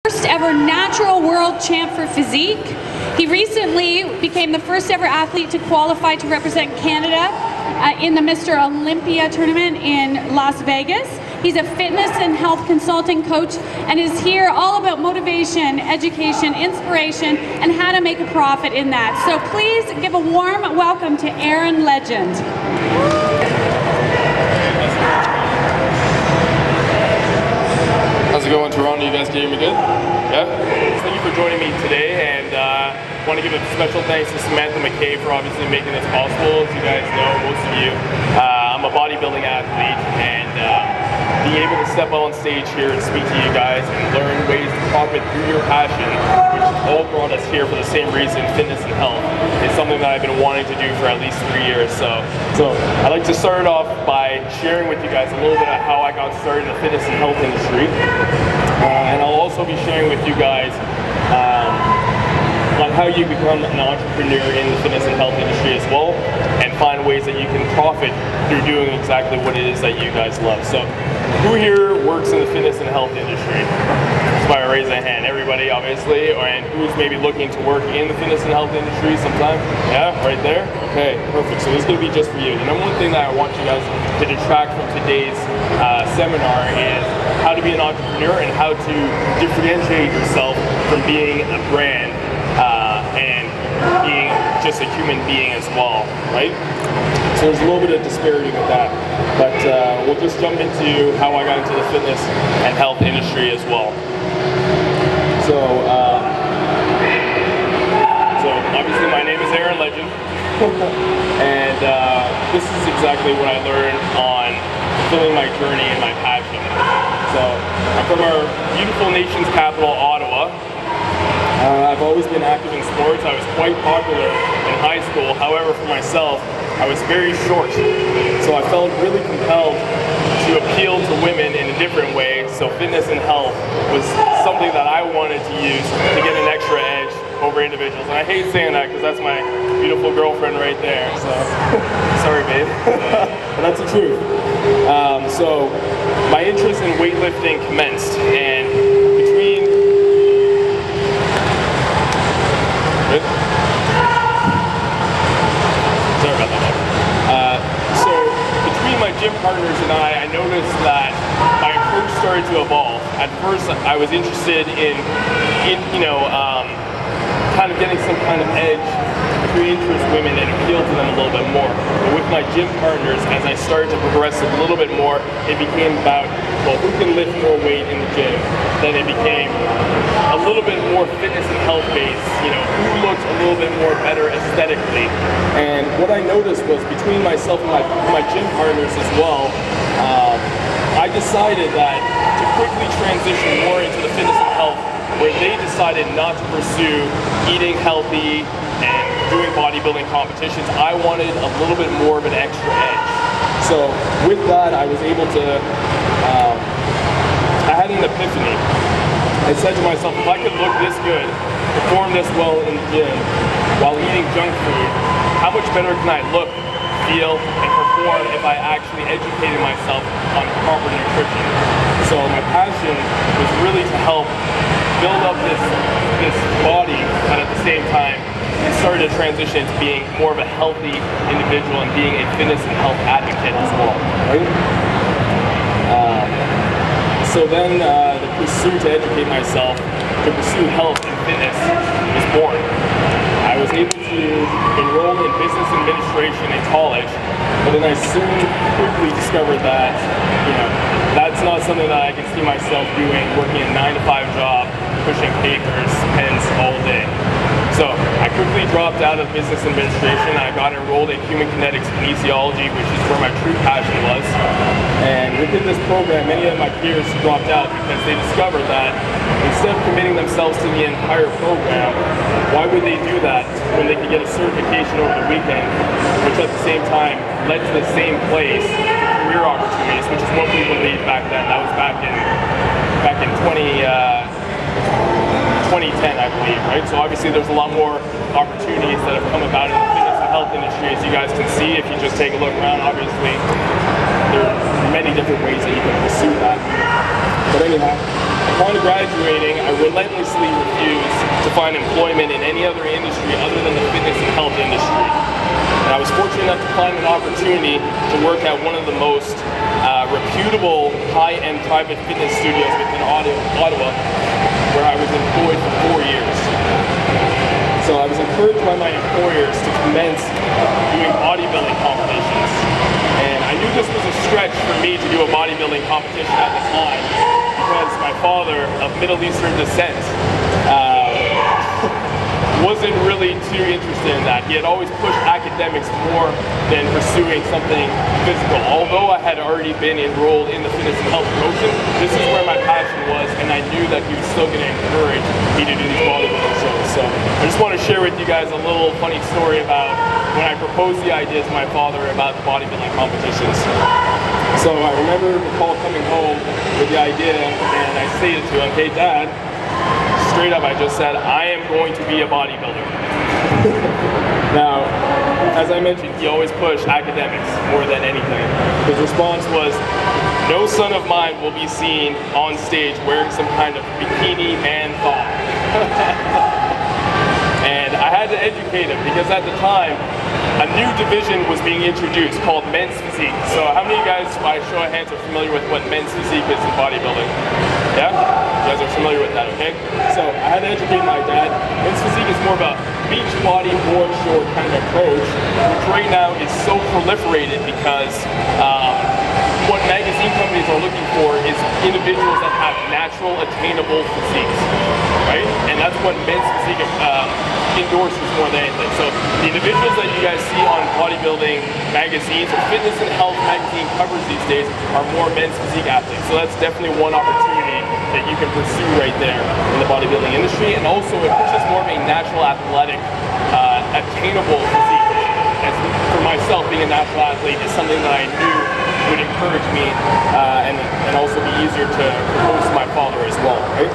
First ever natural world champ for physique. He recently became the first ever athlete to qualify to represent Canada in the Mr. Olympia tournament in Las Vegas. He's a fitness and health consulting coach and is here all about motivation, education, inspiration, and how to make a profit in that. So please give a warm welcome to Eren Legend. How's it going, Toronto? You guys can hear me good? Yeah? Thank you for joining me today, and I want to give a special thanks to Samantha McKay for obviously making this possible. As you guys know, most of you, I'm a bodybuilding athlete, and being able to step on stage here and speak to you guys and learn ways to profit through your passion, which all brought us here for the same reason, fitness and health, is something that I've been wanting to do for at least 3 years. So I'd like to start off by sharing with you guys a little bit of how I got started in the fitness and health industry. And I'll also be sharing with you guys on how you become an entrepreneur in the fitness and health industry as well, and find ways that you can profit through doing exactly what it is that you guys love. So who here works in the fitness and health industry? Just by a raise of hand. Everybody, obviously. And who's maybe looking to work in the fitness and health industry sometime? Yeah, right there? Okay, perfect. So this is going to be just for you. The number one thing that I want you guys to detract from today's seminar is how to be an entrepreneur and how to differentiate yourself from being a brand and being just a human being as well, right? So there's a little bit of disparity with that, but we'll just jump into how I got into the fitness and health industry as well. So obviously my name is Eren Legend, and this is exactly what I learned on fulfilling my journey and my passion. So I'm from our beautiful nation's capital, Ottawa. I've always been active in sports. I was quite popular in high school. However, for myself, I was very short. So I felt really compelled to appeal to women in a different way. So fitness and health was something that I wanted to use to get an extra edge over individuals. And I hate saying that because that's my beautiful girlfriend right there. So sorry, babe. But that's the truth. So my interest in weightlifting commenced, and between sorry about that. So between my gym partners and I noticed that my approach started to evolve. At first, I was interested in kind of getting some kind of edge to interest women and appeal to them a little bit more. But with my gym partners, as I started to progress a little bit more, it became about, well, who can lift more weight in the gym? Then it became a little bit more fitness and health based, who looked a little bit more better aesthetically. And what I noticed was between myself and my gym partners as well, I decided that to quickly transition more into the fitness and health, where they decided not to pursue eating healthy and doing bodybuilding competitions, I wanted a little bit more of an extra edge. So with that, I was able to, I had an epiphany. I said to myself, if I could look this good, perform this well in the gym, while eating junk food, how much better can I look, feel, and perform if I actually educated myself on proper nutrition? So my passion was really to help build up this body, but at the same time, it started to transition to being more of a healthy individual and being a fitness and health advocate as well, right? So then the pursuit to educate myself, to pursue health and fitness was born. I was able to enroll in business administration in college, but then I soon quickly discovered that, that's not something that I can see myself doing, working a 9-to-5 job, pushing papers, pens all day. So I quickly dropped out of business administration. I got enrolled in human kinetics kinesiology, which is where my true passion was. And within this program, many of my peers dropped out because they discovered that instead of committing themselves to the entire program, why would they do that when they could get a certification over the weekend, which at the same time led to the same place, career opportunities, which is what we believed back then. That was back in 2010, I believe, right? So obviously there's a lot more opportunities that have come about in the fitness and health industry, as you guys can see. If you just take a look around, obviously there are many different ways that you can pursue that. But anyhow, Upon graduating, I relentlessly refused to find employment in any other industry other than the fitness and health industry. And I was fortunate enough to find an opportunity to work at one of the most reputable high-end private fitness studios within Ottawa, where I was employed for 4 years. So I was encouraged by my employers to commence doing bodybuilding competitions. And I knew this was a stretch for me to do a bodybuilding competition at the time because my father, of Middle Eastern descent, wasn't really too interested in that. He had always pushed academics more than pursuing something physical. Although I had already been enrolled in the fitness and health promotion, this is where my passion was, and I knew that he was still going to encourage me to do these bodybuilding shows. So I just want to share with you guys a little funny story about when I proposed the idea to my father about the bodybuilding competitions. So I recall coming home with the idea, and I stated to him, "Hey Dad, straight up I just said, I am going to be a bodybuilder." Now, as I mentioned, he always pushed academics more than anything. His response was, "No son of mine will be seen on stage wearing some kind of bikini man thong." And I had to educate him because at the time, a new division was being introduced called men's physique. So how many of you guys, by show of hands, are familiar with what men's physique is in bodybuilding? Yeah? You guys are familiar with that, okay? So I had to educate my dad. Men's physique is more of a beach body, board short kind of approach, which right now is so proliferated because what magazine companies are looking for is individuals that have natural, attainable physiques, right? And that's what men's physique endorses more than anything. So the individuals that you guys see on bodybuilding magazines or fitness and health magazine covers these days are more men's physique athletes. So that's definitely one opportunity that you can pursue right there in the bodybuilding industry. And also it pushes more of a natural athletic, attainable physique. And for myself, being a natural athlete is something that I knew would encourage me and also be easier to propose to my father as well, right?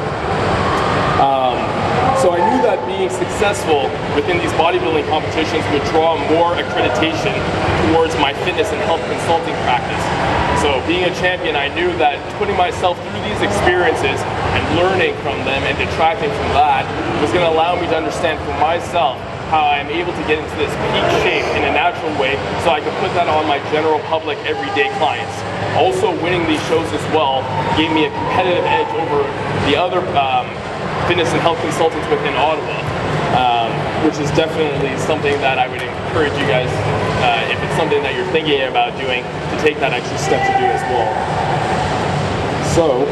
So I knew that being successful within these bodybuilding competitions would draw more accreditation towards my fitness and health consulting practice. So being a champion, I knew that putting myself through these experiences and learning from them and detracting from that was going to allow me to understand for myself how I'm able to get into this peak shape in a natural way so I could put that on my general public everyday clients. Also winning these shows as well gave me a competitive edge over the other fitness and health consultants within Ottawa, which is definitely something that I would encourage you guys, if it's something that you're thinking about doing, to take that extra step to do as well. So,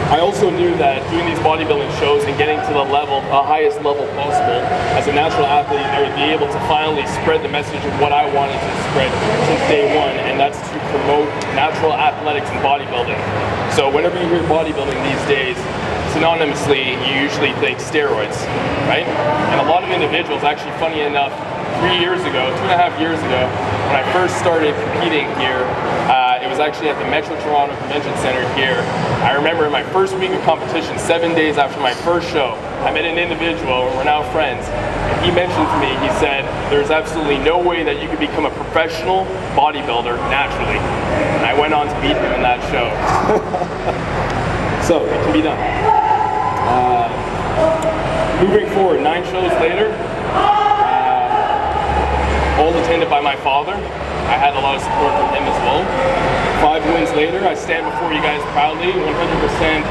I also knew that doing these bodybuilding shows and getting to the highest level possible, as a natural athlete, I would be able to finally spread the message of what I wanted to spread since day one, and that's to promote natural athletics and bodybuilding. So whenever you hear bodybuilding these days, synonymously, you usually think steroids, right? And a lot of individuals, actually funny enough, 3 years ago, 2.5 years ago, when I first started competing here, it was actually at the Metro Toronto Convention Center here. I remember in my first week of competition, 7 days after my first show, I met an individual, we're now friends, and he mentioned to me, he said, there's absolutely no way that you could become a professional bodybuilder naturally. And I went on to beat him in that show. So, it can be done. Moving forward, 9 shows later, all attended by my father. I had a lot of support from him as well. 5 wins later, I stand before you guys proudly, 100%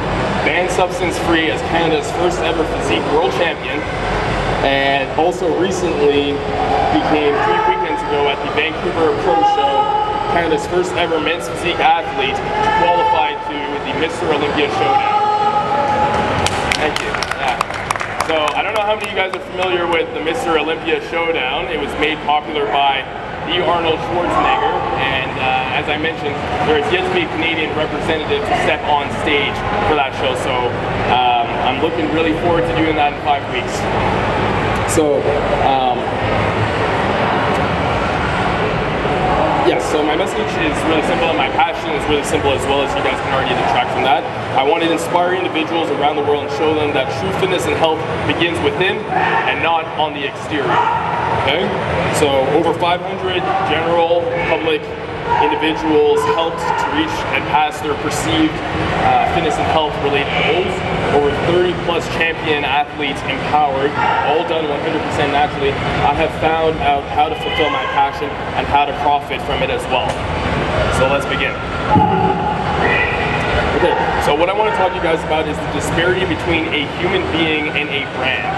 banned substance free as Canada's first ever physique world champion. And also recently became 3 weekends ago at the Vancouver Pro Show, Canada's first ever men's physique athlete to qualify to the Mr. Olympia Showdown. Thank you. Yeah. So I don't know how many of you guys are familiar with the Mr. Olympia Showdown. It was made popular by the Arnold Schwarzenegger, and as I mentioned, there is yet to be a Canadian representative to step on stage for that show, so I'm looking really forward to doing that in 5 weeks. So, yes, so my message is really simple, and my passion is really simple as well, as you guys can already detract from that. I want to inspire individuals around the world and show them that true fitness and health begins within and not on the exterior. Okay, so over 500 general public individuals helped to reach and pass their perceived fitness and health related goals. Over 30 plus champion athletes empowered, all done 100% naturally. I have found out how to fulfill my passion and how to profit from it as well. So let's begin. Okay, so what I want to talk to you guys about is the disparity between a human being and a brand.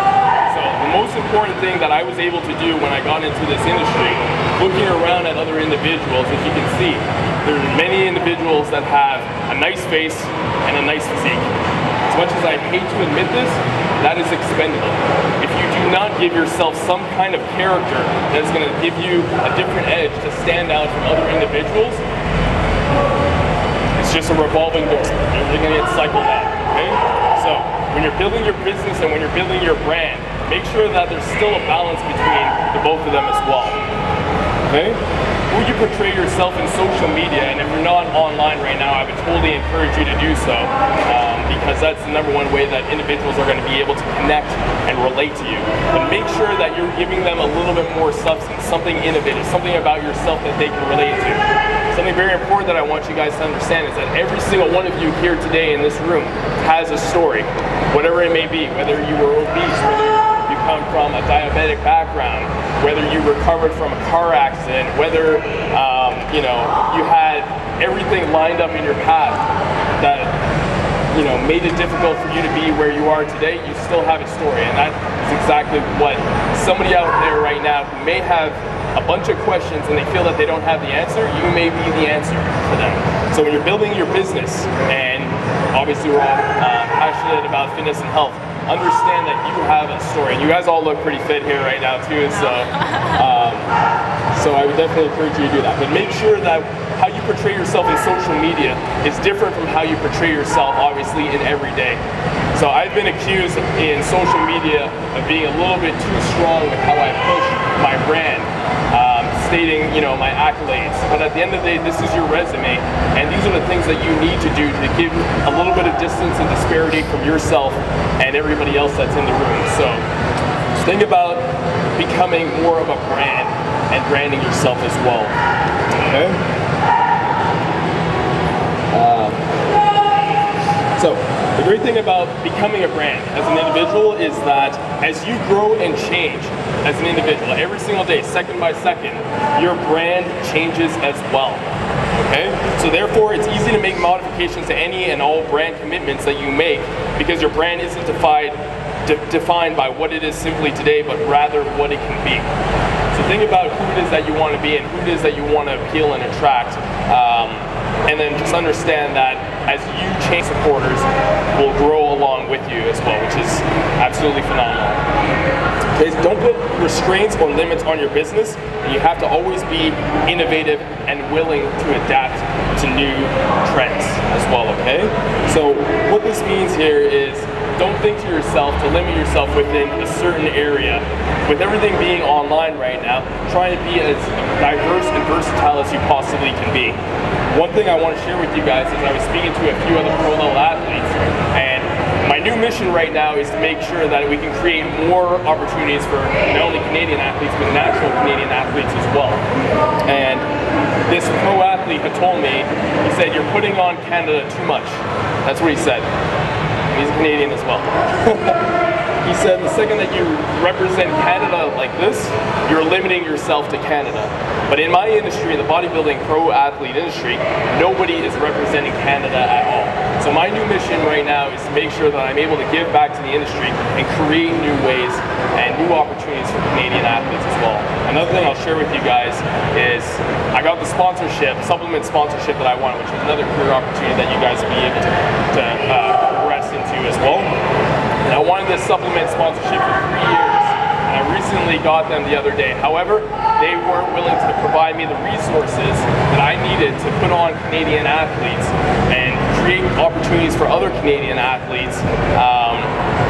So the most important thing that I was able to do when I got into this industry, looking around at other individuals, as you can see, there are many individuals that have a nice face and a nice physique. As much as I hate to admit this, that is expendable. If you do not give yourself some kind of character that is going to give you a different edge to stand out from other individuals, it's just a revolving door. You're going to get cycled out, okay? So when you're building your business and when you're building your brand, make sure that there's still a balance between the both of them as well, okay? Who you portray yourself in social media, and if you're not online right now, I would totally encourage you to do so, because that's the number one way that individuals are going to be able to connect and relate to you. But make sure that you're giving them a little bit more substance, something innovative, something about yourself that they can relate to. Something very important that I want you guys to understand is that every single one of you here today in this room has a story, whatever it may be, whether you were obese, whether you come from a diabetic background, whether you recovered from a car accident, whether you know, you had everything lined up in your path that, you know, made it difficult for you to be where you are today, you still have a story. And that is exactly what somebody out there right now who may have a bunch of questions and they feel that they don't have the answer, you may be the answer for them. So when you're building your business, and obviously we're all passionate about fitness and health, understand that you have a story. And you guys all look pretty fit here right now too, so I would definitely encourage you to do that. But make sure that how you portray yourself in social media is different from how you portray yourself, obviously, in everyday. So I've been accused in social media of being a little bit too strong with how I push my brand, stating, you know, my accolades. But at the end of the day, this is your resume, and these are the things that you need to do to give a little bit of distance and disparity from yourself and everybody else that's in the room. So think about becoming more of a brand and branding yourself as well. Okay? So the great thing about becoming a brand as an individual is that as you grow and change as an individual every single day, second by second, your brand changes as well. Okay? So therefore, it's easy to make modifications to any and all brand commitments that you make, because your brand isn't defined by what it is simply today, but rather what it can be. So think about who it is that you want to be and who it is that you want to appeal and attract. And then just understand that as you change, supporters will grow along with you as well, which is absolutely phenomenal. Okay, so don't put restraints or limits on your business, and you have to always be innovative and willing to adapt to new trends as well, okay? So what this means here is, don't think to yourself to limit yourself within a certain area. With everything being online right now, try to be as diverse and versatile as you possibly can be. One thing I want to share with you guys is I was speaking to a few other pro level athletes, and my new mission right now is to make sure that we can create more opportunities for not only Canadian athletes, but natural Canadian athletes as well. And this pro athlete had told me, he said, "You're putting on Canada too much." That's what he said. He's Canadian as well. He said the second that you represent Canada like this, you're limiting yourself to Canada. But in my industry, the bodybuilding pro athlete industry, nobody is representing Canada at all. So my new mission right now is to make sure that I'm able to give back to the industry and create new ways and new opportunities for Canadian athletes as well. Another thing I'll share with you guys is I got the sponsorship, supplement sponsorship that I want, which is another career opportunity that you guys will be able to progress into as well. And I wanted this supplement sponsorship for 3 years, and I recently got them the other day. However, they weren't willing to provide me the resources that I needed to put on Canadian athletes and create opportunities for other Canadian athletes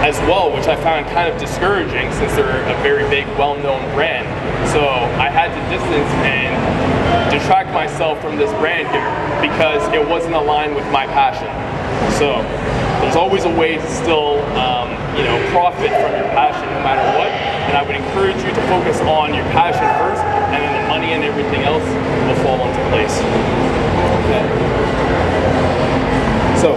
as well, which I found kind of discouraging since they're a very big, well-known brand. So I had to distance and detract myself from this brand here because it wasn't aligned with my passion. So there's always a way to still, you know, profit from your passion no matter what. And I would encourage you to focus on your passion first, and then the money money and everything else will fall into place. Okay. So,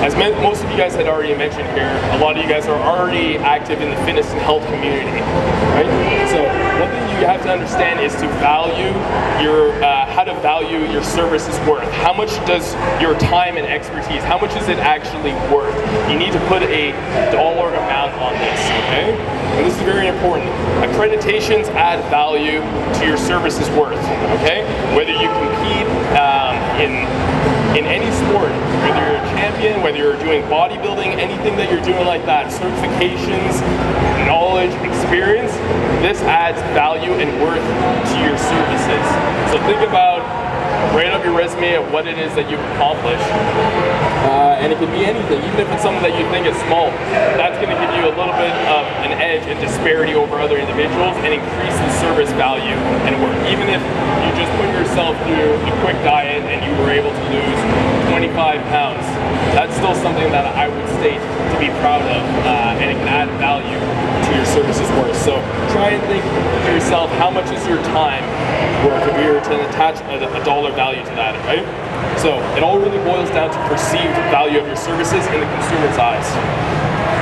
as most of you guys had already mentioned here, a lot of you guys are already active in the fitness and health community, right? So one thing you have to understand is to value how to value your services worth. How much does your time and expertise, how much is it actually worth? You need to put a dollar amount on this, okay? And this is very important. Accreditations add value to your services worth, okay? Whether you compete in any sport, whether you're a champion, whether you're doing bodybuilding, anything that you're doing like that, certifications, knowledge, experience, this adds value and worth to your services. So think about, write up your resume of what it is that you've accomplished. And it could be anything, even if it's something that you think is small. That's going to give you a little bit of an edge and disparity over other individuals and increase the service value and worth. Even if you just put yourself through a quick diet and you were able to lose 25 pounds, that's still something that I would state to be proud of, and it can add value to your services worth. So try and think to yourself, how much is your time worth if you were to attach a dollar value to that, right? So it all really boils down to perceived value of your services in the consumer's eyes,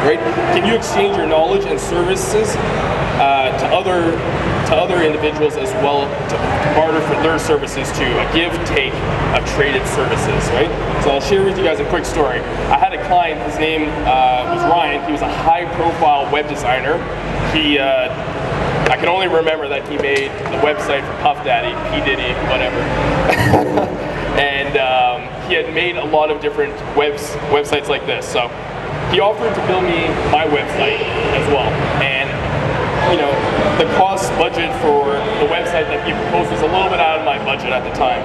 right? Can you exchange your knowledge and services to other individuals as well, to barter for their services to a give-take of traded services, right? So I'll share with you guys a quick story. I had a client, his name was Ryan. He was a high-profile web designer. I can only remember that he made the website for Puff Daddy, P. Diddy, whatever. And he had made a lot of different websites like this. So he offered to build me my website as well. And you know, the cost budget for the website that he proposed was a little bit out of my budget at the time.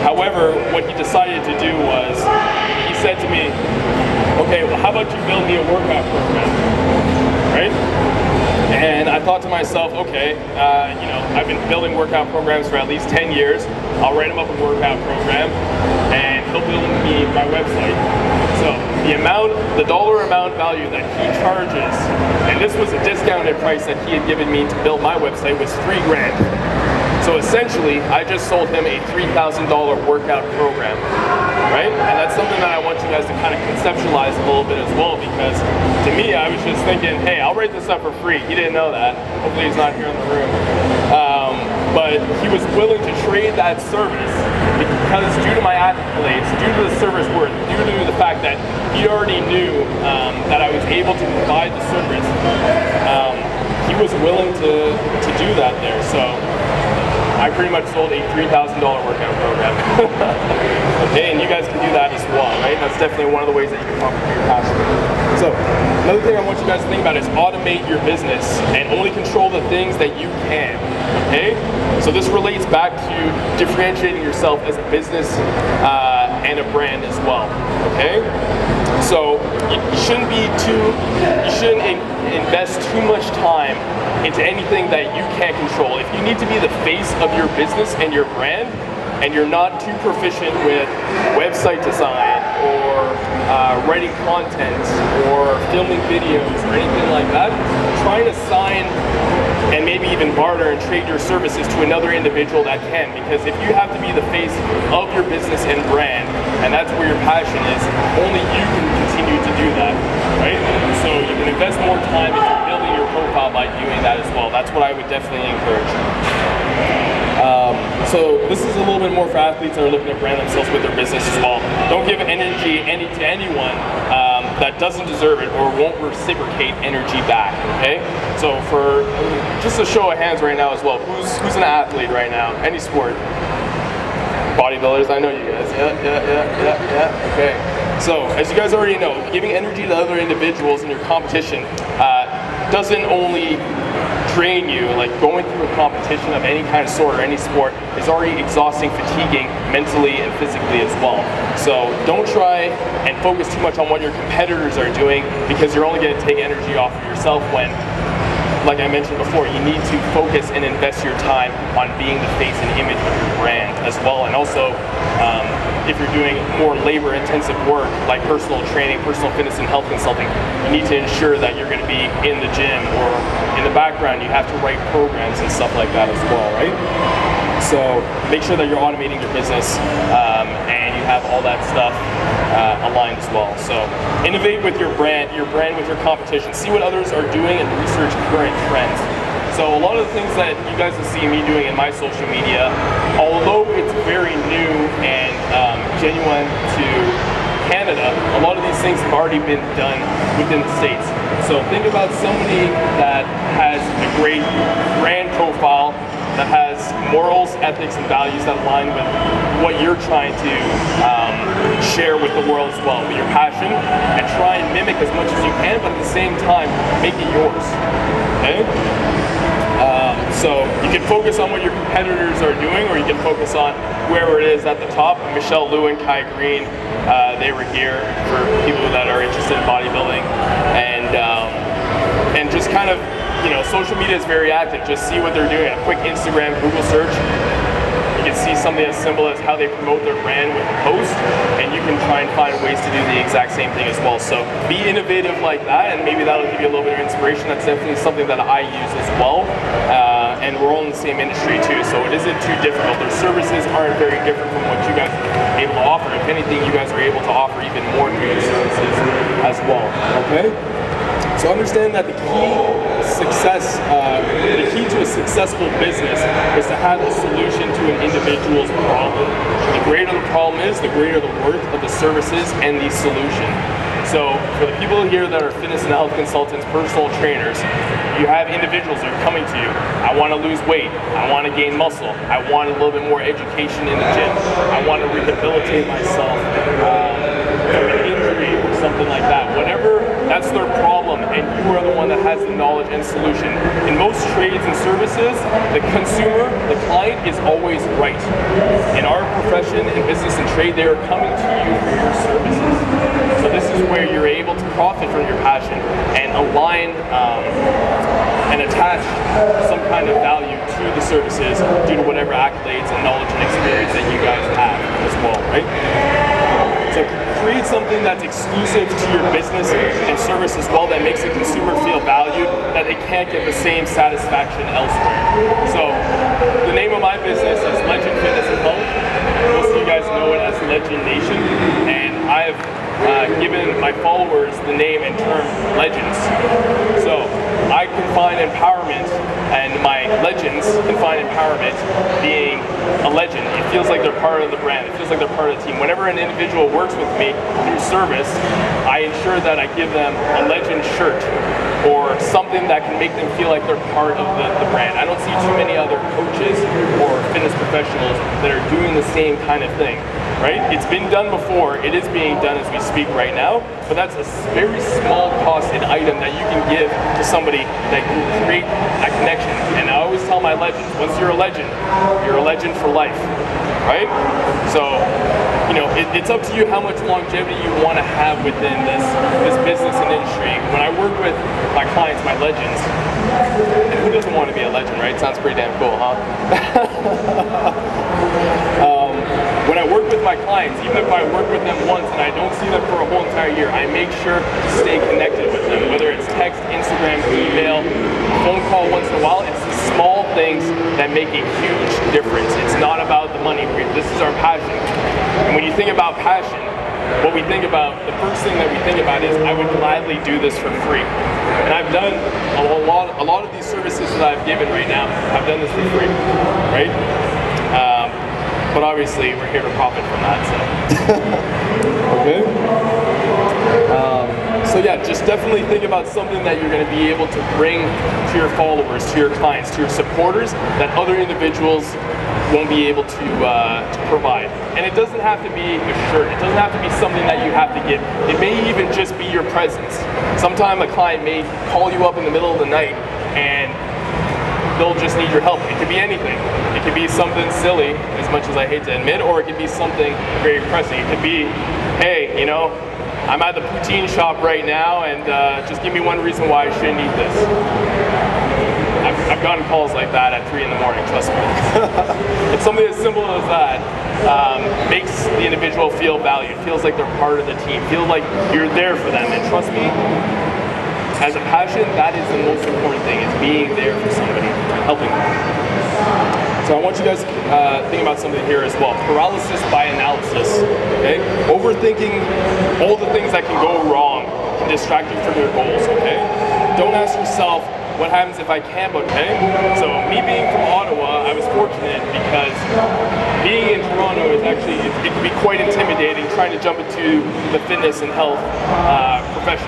However, what he decided to do was, he said to me, okay, well, how about you build me a workout program, right? And I thought to myself, okay, you know, I've been building workout programs for at least 10 years. I'll write him up a workout program, and he'll build me my website. So the dollar amount value that he charges, and this was a discounted price that he had given me to build my website, was $3 grand. So essentially, I just sold him a $3,000 workout program, right? And that's something that I want you guys to kind of conceptualize a little bit as well, because to me, I was just thinking, hey, I'll write this up for free. He didn't know that. Hopefully he's not here in the room. But he was willing to trade that service because due to my accolades, due to the service worth, due to the fact that he already knew that I was able to provide the service, he was willing to do that there. So I pretty much sold a $3,000 workout program. Okay, and you guys can do that as well, right? That's definitely one of the ways that you can conquer your passion. So another thing I want you guys to think about is automate your business and only control the things that you can, okay? So this relates back to differentiating yourself as a business and a brand as well, okay? So you shouldn't invest too much time into anything that you can't control. If you need to be the face of your business and your brand, and you're not too proficient with website design or writing content or filming videos or anything like that, try and assign and maybe even barter and trade your services to another individual that can, because if you have to be the face of your business and brand, and that's where your passion is, only you can continue to do that, right? So you can invest more time into building your profile by doing that as well. That's what I would definitely encourage. So this is a little bit more for athletes that are looking to brand themselves with their business as well. Don't give energy to anyone that doesn't deserve it or won't reciprocate energy back, okay? So for just a show of hands right now as well, who's an athlete right now? Any sport? Bodybuilders, I know you guys. Yeah. Okay. So as you guys already know, giving energy to other individuals in your competition doesn't only drain you. Like going through a competition of any kind of sort or any sport is already exhausting, fatiguing mentally and physically as well. So don't try and focus too much on what your competitors are doing, because you're only going to take energy off of yourself when, like I mentioned before, you need to focus and invest your time on being the face and image of your brand as well. And also, if you're doing more labor-intensive work like personal training, personal fitness, and health consulting, you need to ensure that you're going to be in the gym, or in the background you have to write programs and stuff like that as well, right? So make sure that you're automating your business and you have all that stuff aligned as well. So innovate with your brand with your competition. See what others are doing and research current trends. So a lot of the things that you guys will see me doing in my social media, although it's very new and genuine to Canada, a lot of these things have already been done within the States. So think about somebody that has a great brand profile, that has morals, ethics, and values that align with what you're trying to share with the world as well, with your passion, and try and mimic as much as you can, but at the same time, make it yours, okay? So you can focus on what your competitors are doing, or you can focus on whoever it is at the top. Michelle Liu and Kai Green, they were here for people that are interested in bodybuilding, and just kind of, you know, social media is very active. Just see what they're doing. A quick Instagram, Google search. You can see something as simple as how they promote their brand with a post, and you can try and find ways to do the exact same thing as well. So be innovative like that, and maybe that'll give you a little bit of inspiration. That's definitely something that I use as well. And we're all in the same industry too, so it isn't too difficult. Their services aren't very different from what you guys are able to offer. If anything, you guys are able to offer even more good services as well, okay? So understand that the key to a successful business is to have a solution to an individual's problem. The greater the problem is, the greater the worth of the services and the solution. So for the people here that are fitness and health consultants, personal trainers, you have individuals that are coming to you. I want to lose weight. I want to gain muscle. I want a little bit more education in the gym. I want to rehabilitate myself from an injury or something like that. Whatever, that's their problem, and you are the one that has the knowledge and solution. In most trades and services, the consumer, the client, is always right. In our profession, in business and trade, they are coming to you for your services. So this is where you're able to profit from your passion and align and attach some kind of value to the services due to whatever accolades and knowledge and experience that you guys have as well, right? So create something that's exclusive to your business and service as well, that makes the consumer feel valued, that they can't get the same satisfaction elsewhere. So the name of my business is Legend Fitness and Health. Most of you guys know it as Legend Nation, and I have given my followers the name and term legends. So I confine empowerment, and my legends confine empowerment being a legend. It feels like they're part of the brand. It feels like they're part of the team. Whenever an individual works with me through service, I ensure that I give them a legend shirt or something that can make them feel like they're part of the brand. I don't see too many other coaches or fitness professionals that are doing the same kind of thing, right? It's been done before. It is being done as we speak right now, but that's a very small costed item that you can give to somebody that will create that connection. And I always tell my legends, once you're a legend for life, right? So, you know, it's up to you how much longevity you want to have within this business and industry. When I work with my clients, my legends, and who doesn't want to be a legend, right? Sounds pretty damn cool, huh? When I work with my clients, even if I work with them once and I don't see them for a whole entire year, I make sure to stay connected with them, whether it's text, Instagram, email, phone call once in a while. It's the small things that make a huge difference. It's not about the money. This is our passion. And when you think about passion, what we think about, the first thing that we think about is, I would gladly do this for free. And I've done a lot of these services that I've given right now, I've done this for free, right? But obviously, we're here to profit from that, so. Okay. So yeah, just definitely think about something that you're going to be able to bring to your followers, to your clients, to your supporters, that other individuals won't be able to provide. And it doesn't have to be a shirt. It doesn't have to be something that you have to give. It may even just be your presence. Sometimes a client may call you up in the middle of the night and they'll just need your help. It could be anything. It could be something silly, as much as I hate to admit, or it could be something very pressing. It could be, hey, you know, I'm at the poutine shop right now, and just give me one reason why I shouldn't eat this. I've gotten calls like that at 3 in the morning, trust me. It's something as simple as that. makes the individual feel valued, feels like they're part of the team, feel like you're there for them. And trust me, as a passion, that is the most important thing, is being there for somebody, helping them. So I want you guys to think about something here as well. Paralysis by analysis, okay? Overthinking all the things that can go wrong can distract you from your goals, okay? Don't ask yourself, what happens if I can't, okay? So me being from Ottawa, I was fortunate because being in Toronto is actually, it can be quite intimidating trying to jump into the fitness and health profession,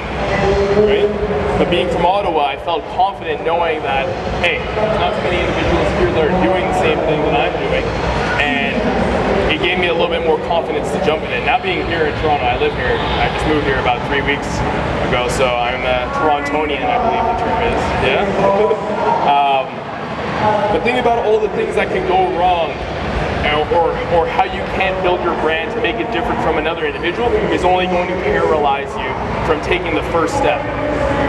right? But being from Ottawa, I felt confident knowing that, hey, there's not too many individuals here that are doing the same thing that I'm doing, and it gave me a little bit more confidence to jump in it. Now being here in Toronto, I live here, I just moved here about 3 weeks ago, so I'm a Torontonian, I believe the term is, yeah? But think about all the things that can go wrong, or how you can't build your brand to make it different from another individual is only going to paralyze you from taking the first step.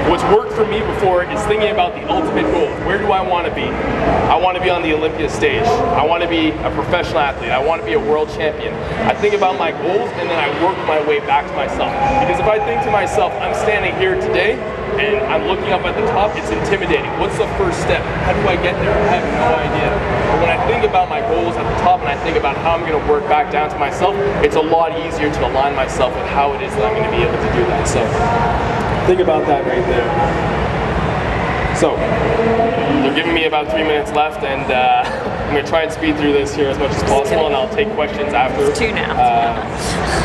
What's worked for me before is thinking about the ultimate goal. Where do I want to be? I want to be on the Olympia stage. I want to be a professional athlete. I want to be a world champion. I think about my goals and then I work my way back to myself. Because if I think to myself, I'm standing here today and I'm looking up at the top, it's intimidating. What's the first step? How do I get there? I have no idea. But when I think about my goals at the top and I think about how I'm going to work back down to myself, it's a lot easier to align myself with how it is that I'm going to be able to do that. So think about that right there. So they're giving me about 3 minutes left, and I'm going to try and speed through this here as much as possible, and I'll take questions after. It's 2 now.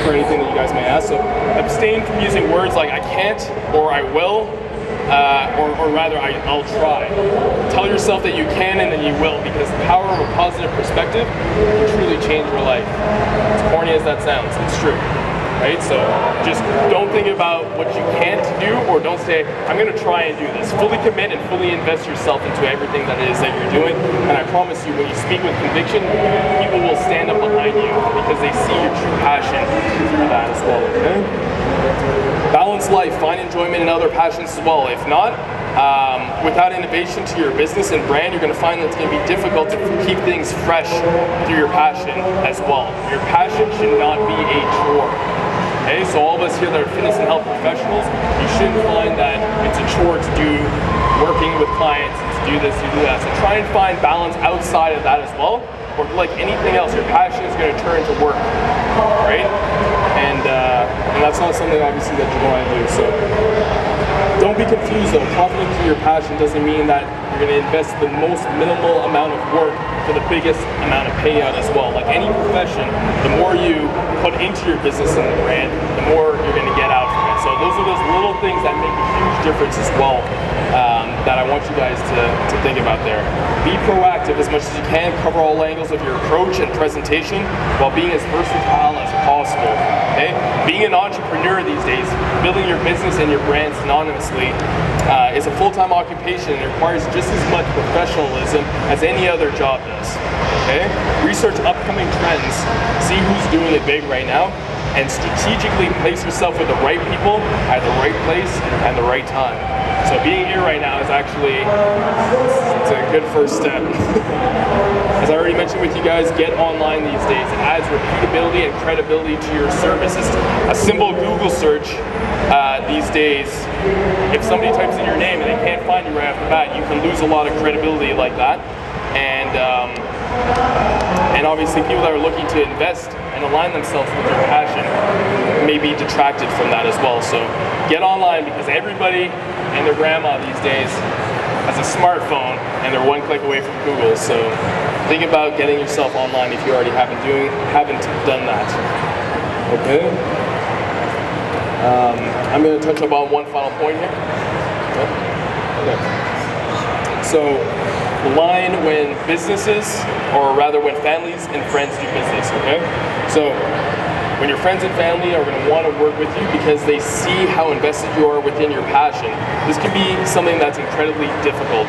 For anything that you guys may ask. So abstain from using words like I can't or I will, or rather I'll try. Tell yourself that you can and then you will, because the power of a positive perspective can truly change your life. As corny as that sounds, it's true. Right? So just don't think about what you can't do, or don't say, I'm going to try and do this. Fully commit and fully invest yourself into everything that it is that you're doing. And I promise you, when you speak with conviction, people will stand up behind you because they see your true passion through that as well. Okay? Balance life, find enjoyment in other passions as well. If not, without innovation to your business and brand, you're going to find that it's going to be difficult to keep things fresh through your passion as well. Your passion should not be a chore. Okay, so all of us here that are fitness and health professionals, you shouldn't find that it's a chore to do working with clients, to do this, to do that. So try and find balance outside of that as well. Or like anything else, your passion is going to turn into work, right? And that's not something obviously that you want to do. So don't be confused though. Confidence in your passion doesn't mean that you're going to invest the most minimal amount of work for the biggest amount of payout as well. Like any profession, the more you put into your business and the brand, the more you're going to get out from it. So those are those little things that make a huge difference as well, that I want you guys to think about there. Be proactive as much as you can. Cover all angles of your approach and presentation while being as versatile as possible. Okay? Being an entrepreneur these days, building your business and your brand synonymously, is a full-time occupation and requires just as much professionalism as any other job does. Okay? Research upcoming trends, see who's doing it big right now, and strategically place yourself with the right people at the right place and the right time. So being here right now is actually, it's a good first step. As I already mentioned with you guys, get online these days. It adds repeatability and credibility to your services. A simple Google search these days, if somebody types in your name and they can't find you right off the bat, you can lose a lot of credibility like that. And obviously people that are looking to invest and align themselves with their passion may be detracted from that as well. So get online, because everybody and their grandma these days has a smartphone and they're one click away from Google. So think about getting yourself online if you already haven't done that. Okay. I'm going to touch upon one final point here. Okay. So the line when businesses, or rather when families and friends do business, okay? So when your friends and family are going to want to work with you because they see how invested you are within your passion, this can be something that's incredibly difficult.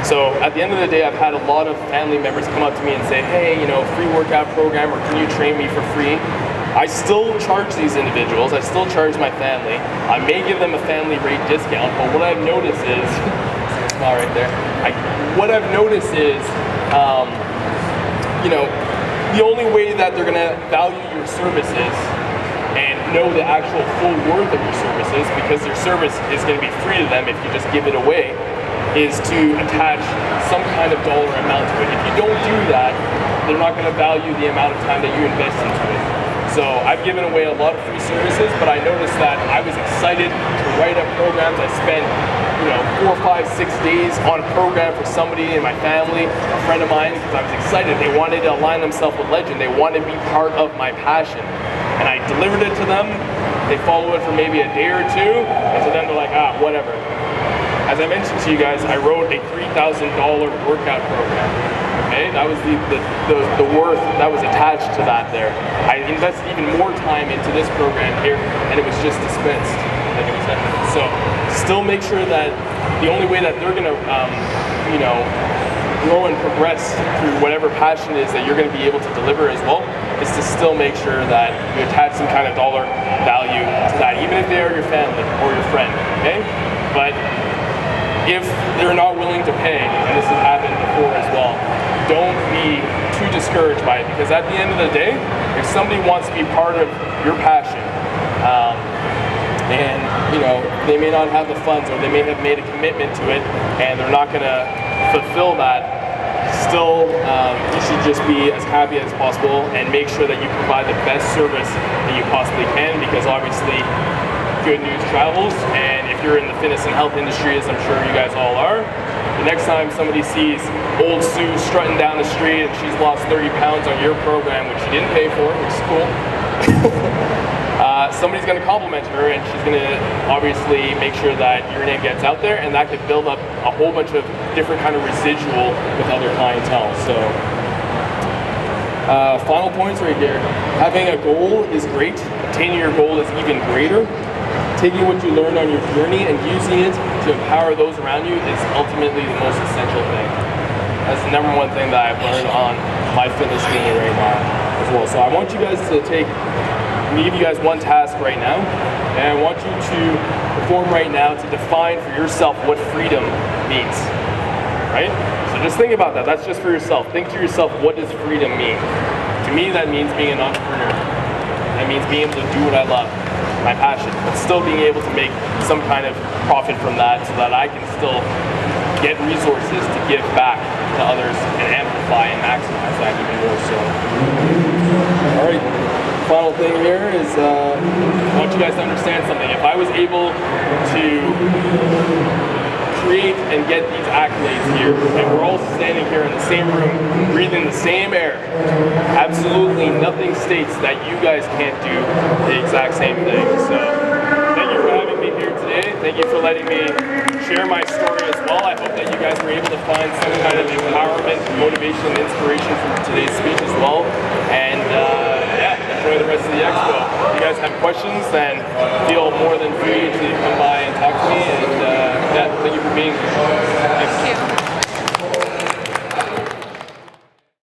So at the end of the day, I've had a lot of family members come up to me and say, hey, free workout program, or can you train me for free? I still charge these individuals, I still charge my family. I may give them a family rate discount, but what I've noticed is, what I've noticed is, the only way that they're gonna value your services and know the actual full worth of your services, because your service is gonna be free to them if you just give it away, is to attach some kind of dollar amount to it. If you don't do that, they're not gonna value the amount of time that you invest into it. So I've given away a lot of free services, but I noticed that I was excited to write up programs. I spent 4, 5, 6 days on a program for somebody in my family, a friend of mine, because I was excited. They wanted to align themselves with Legend. They wanted to be part of my passion. And I delivered it to them. They follow it for maybe a day or two, and to them they're like, whatever. As I mentioned to you guys, I wrote a $3,000 workout program. Okay, that was the worth that was attached to that there. I invested even more time into this program here, and it was just dispensed. So still make sure that the only way that they're gonna, grow and progress through whatever passion is that you're gonna be able to deliver as well, is to still make sure that you attach some kind of dollar value to that, even if they are your family or your friend. Okay, but if they're not willing to pay, and this has happened before as well, don't be too discouraged by it, because at the end of the day, if somebody wants to be part of your passion, and they may not have the funds, or they may have made a commitment to it and they're not going to fulfill that, still you should just be as happy as possible and make sure that you provide the best service that you possibly can, because obviously good news travels. And if you're in the fitness and health industry, as I'm sure you guys all are, the next time somebody sees old Sue strutting down the street and she's lost 30 pounds on your program, which she didn't pay for, which is cool, somebody's going to compliment her, and she's going to obviously make sure that your name gets out there, and that could build up a whole bunch of different kind of residual with other clientele. So final points right here. Having a goal is great. Attaining your goal is even greater. Taking what you learned on your journey and using it to empower those around you is ultimately the most essential thing. That's the number one thing that I've learned on my fitness journey right now as well. So I want you guys to give you guys one task right now, and I want you to perform right now to define for yourself what freedom means, right? So just think about that. That's just for yourself. Think to yourself, what does freedom mean? To me, that means being an entrepreneur. That means being able to do what I love, my passion, but still being able to make some kind of profit from that, so that I can still get resources to give back to others and amplify and maximize that even more so. All right. Final thing here is I want you guys to understand something. If I was able to create and get these accolades here, and we're all standing here in the same room, breathing the same air, absolutely nothing states that you guys can't do the exact same thing. So thank you for having me here today. Thank you for letting me share my story as well. I hope that you guys were able to find some kind of empowerment, motivation, and inspiration from today's speech as well. And enjoy the rest of the expo. If you guys have questions, then feel more than free to come